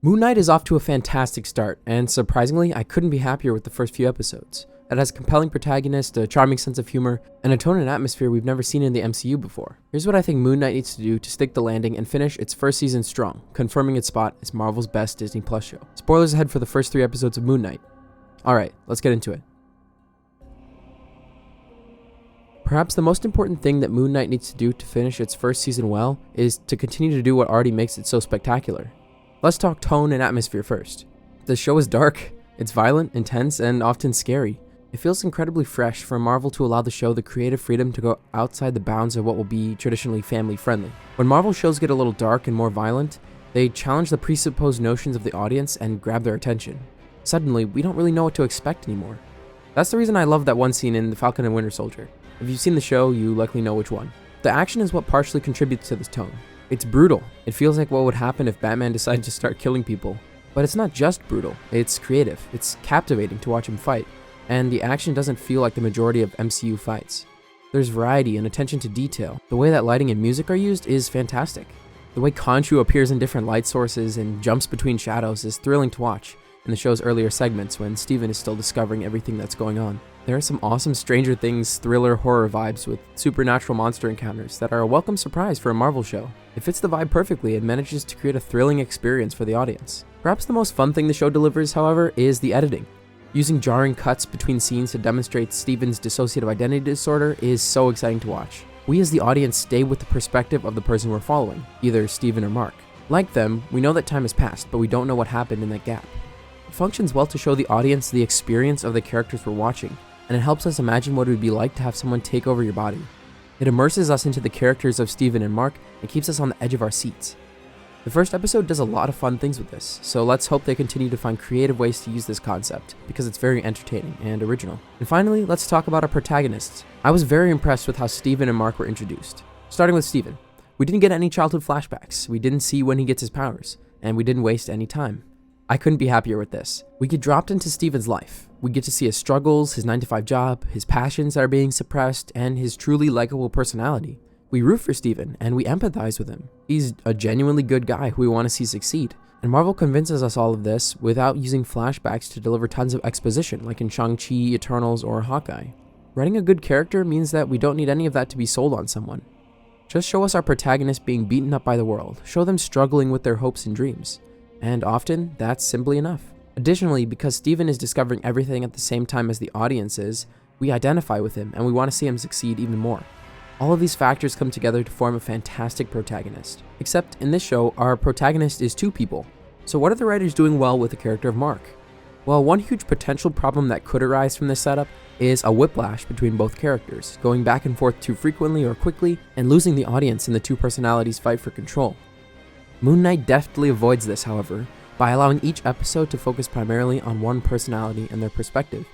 Moon Knight is off to a fantastic start, and surprisingly, I couldn't be happier with the first few episodes. It has a compelling protagonist, a charming sense of humor, and a tone and atmosphere we've never seen in the MCU before. Here's what I think Moon Knight needs to do to stick the landing and finish its first season strong, confirming its spot as Marvel's best Disney Plus show. Spoilers ahead for the first 3 episodes of Moon Knight. Alright, let's get into it. Perhaps the most important thing that Moon Knight needs to do to finish its first season well is to continue to do what already makes it so spectacular. Let's talk tone and atmosphere first. The show is dark, it's violent, intense, and often scary. It feels incredibly fresh for Marvel to allow the show the creative freedom to go outside the bounds of what will be traditionally family-friendly. When Marvel shows get a little dark and more violent, they challenge the presupposed notions of the audience and grab their attention. Suddenly, we don't really know what to expect anymore. That's the reason I love that one scene in The Falcon and Winter Soldier. If you've seen the show, you likely know which one. The action is what partially contributes to this tone. It's brutal. It feels like what would happen if Batman decided to start killing people. But it's not just brutal, it's creative. It's captivating to watch him fight. And the action doesn't feel like the majority of MCU fights. There's variety and attention to detail. The way that lighting and music are used is fantastic. The way Khonshu appears in different light sources and jumps between shadows is thrilling to watch in the show's earlier segments when Steven is still discovering everything that's going on. There are some awesome Stranger Things thriller horror vibes with supernatural monster encounters that are a welcome surprise for a Marvel show. It fits the vibe perfectly and manages to create a thrilling experience for the audience. Perhaps the most fun thing the show delivers, however, is the editing. Using jarring cuts between scenes to demonstrate Steven's dissociative identity disorder is so exciting to watch. We as the audience stay with the perspective of the person we're following, either Steven or Mark. Like them, we know that time has passed, but we don't know what happened in that gap. It functions well to show the audience the experience of the characters we're watching, and it helps us imagine what it would be like to have someone take over your body. It immerses us into the characters of Steven and Mark and keeps us on the edge of our seats. The first episode does a lot of fun things with this, so let's hope they continue to find creative ways to use this concept, because it's very entertaining and original. And finally, let's talk about our protagonists. I was very impressed with how Steven and Mark were introduced. Starting with Steven. We didn't get any childhood flashbacks, we didn't see when he gets his powers, and we didn't waste any time. I couldn't be happier with this. We get dropped into Steven's life. We get to see his struggles, his 9-to-5 job, his passions that are being suppressed, and his truly likable personality. We root for Steven, and we empathize with him. He's a genuinely good guy who we want to see succeed. And Marvel convinces us all of this without using flashbacks to deliver tons of exposition, like in Shang-Chi, Eternals, or Hawkeye. Writing a good character means that we don't need any of that to be sold on someone. Just show us our protagonists being beaten up by the world. Show them struggling with their hopes and dreams. And often, that's simply enough. Additionally, because Steven is discovering everything at the same time as the audience is, we identify with him and we want to see him succeed even more. All of these factors come together to form a fantastic protagonist. Except in this show, our protagonist is 2 people. So what are the writers doing well with the character of Mark? Well, one huge potential problem that could arise from this setup is a whiplash between both characters, going back and forth too frequently or quickly, and losing the audience in the 2 personalities' fight for control. Moon Knight deftly avoids this, however, by allowing each episode to focus primarily on one personality and their perspective.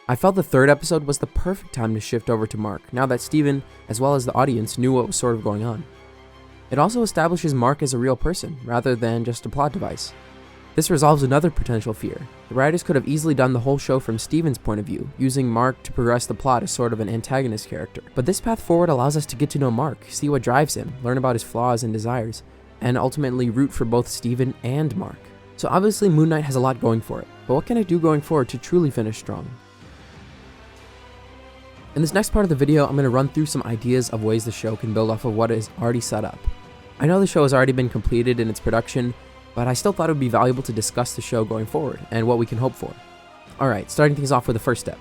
I felt the 3rd episode was the perfect time to shift over to Mark, now that Steven, as well as the audience, knew what was sort of going on. It also establishes Mark as a real person, rather than just a plot device. This resolves another potential fear. The writers could have easily done the whole show from Steven's point of view, using Mark to progress the plot as sort of an antagonist character. But this path forward allows us to get to know Mark, see what drives him, learn about his flaws and desires, and ultimately root for both Steven and Mark. So obviously Moon Knight has a lot going for it, but what can I do going forward to truly finish strong? In this next part of the video, I'm going to run through some ideas of ways the show can build off of what is already set up. I know the show has already been completed in its production, but I still thought it would be valuable to discuss the show going forward and what we can hope for. Alright, starting things off with the first step.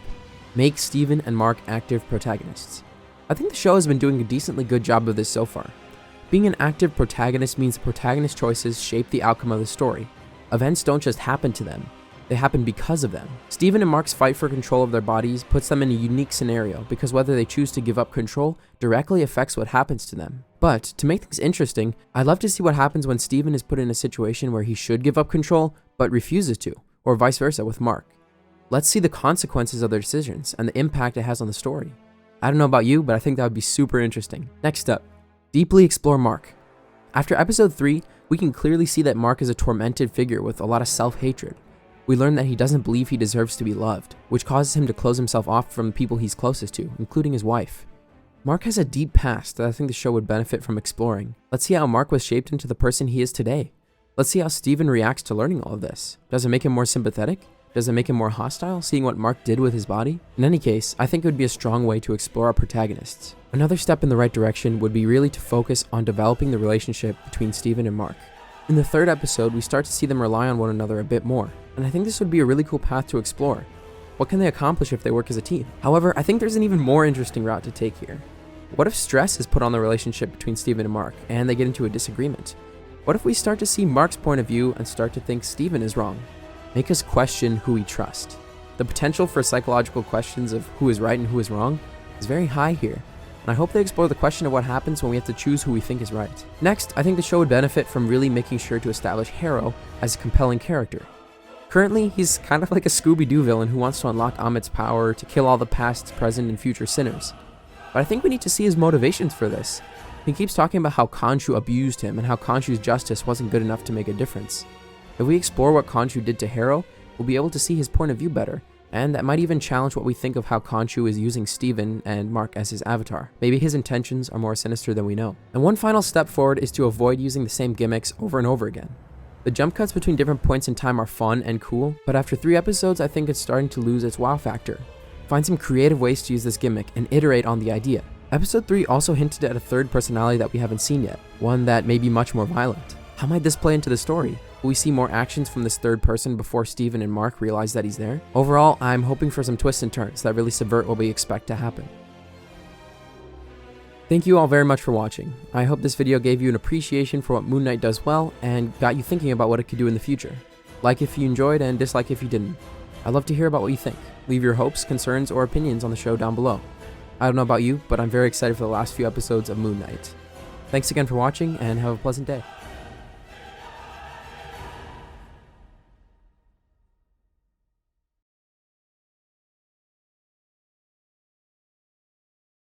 Make Steven and Mark active protagonists. I think the show has been doing a decently good job of this so far. Being an active protagonist means the protagonist's choices shape the outcome of the story. Events don't just happen to them, they happen because of them. Steven and Mark's fight for control of their bodies puts them in a unique scenario because whether they choose to give up control directly affects what happens to them. But to make things interesting, I'd love to see what happens when Steven is put in a situation where he should give up control but refuses to, or vice versa with Mark. Let's see the consequences of their decisions and the impact it has on the story. I don't know about you, but I think that would be super interesting. Next up, deeply explore Mark. After episode 3, we can clearly see that Mark is a tormented figure with a lot of self-hatred. We learn that he doesn't believe he deserves to be loved, which causes him to close himself off from the people he's closest to, including his wife. Mark has a deep past that I think the show would benefit from exploring. Let's see how Mark was shaped into the person he is today. Let's see how Steven reacts to learning all of this. Does it make him more sympathetic? Does it make him more hostile, seeing what Mark did with his body? In any case, I think it would be a strong way to explore our protagonists. Another step in the right direction would be really to focus on developing the relationship between Steven and Mark. In the third episode, we start to see them rely on one another a bit more, and I think this would be a really cool path to explore. What can they accomplish if they work as a team? However, I think there's an even more interesting route to take here. What if stress is put on the relationship between Steven and Mark, and they get into a disagreement? What if we start to see Mark's point of view and start to think Steven is wrong? Make us question who we trust. The potential for psychological questions of who is right and who is wrong is very high here, and I hope they explore the question of what happens when we have to choose who we think is right. Next, I think the show would benefit from really making sure to establish Harrow as a compelling character. Currently, he's kind of like a Scooby-Doo villain who wants to unlock Amit's power to kill all the past, present, and future sinners. But I think we need to see his motivations for this. He keeps talking about how Khonshu abused him and how Khonshu's justice wasn't good enough to make a difference. If we explore what Khonshu did to Harrow, we'll be able to see his point of view better, and that might even challenge what we think of how Khonshu is using Steven and Mark as his avatar. Maybe his intentions are more sinister than we know. And one final step forward is to avoid using the same gimmicks over and over again. The jump cuts between different points in time are fun and cool, but after 3 episodes I think it's starting to lose its wow factor. Find some creative ways to use this gimmick and iterate on the idea. Episode 3 also hinted at a third personality that we haven't seen yet, one that may be much more violent. How might this play into the story? Will we see more actions from this third person before Steven and Mark realize that he's there? Overall, I'm hoping for some twists and turns that really subvert what we expect to happen. Thank you all very much for watching. I hope this video gave you an appreciation for what Moon Knight does well and got you thinking about what it could do in the future. Like if you enjoyed and dislike if you didn't. I'd love to hear about what you think. Leave your hopes, concerns, or opinions on the show down below. I don't know about you, but I'm very excited for the last few episodes of Moon Knight. Thanks again for watching and have a pleasant day.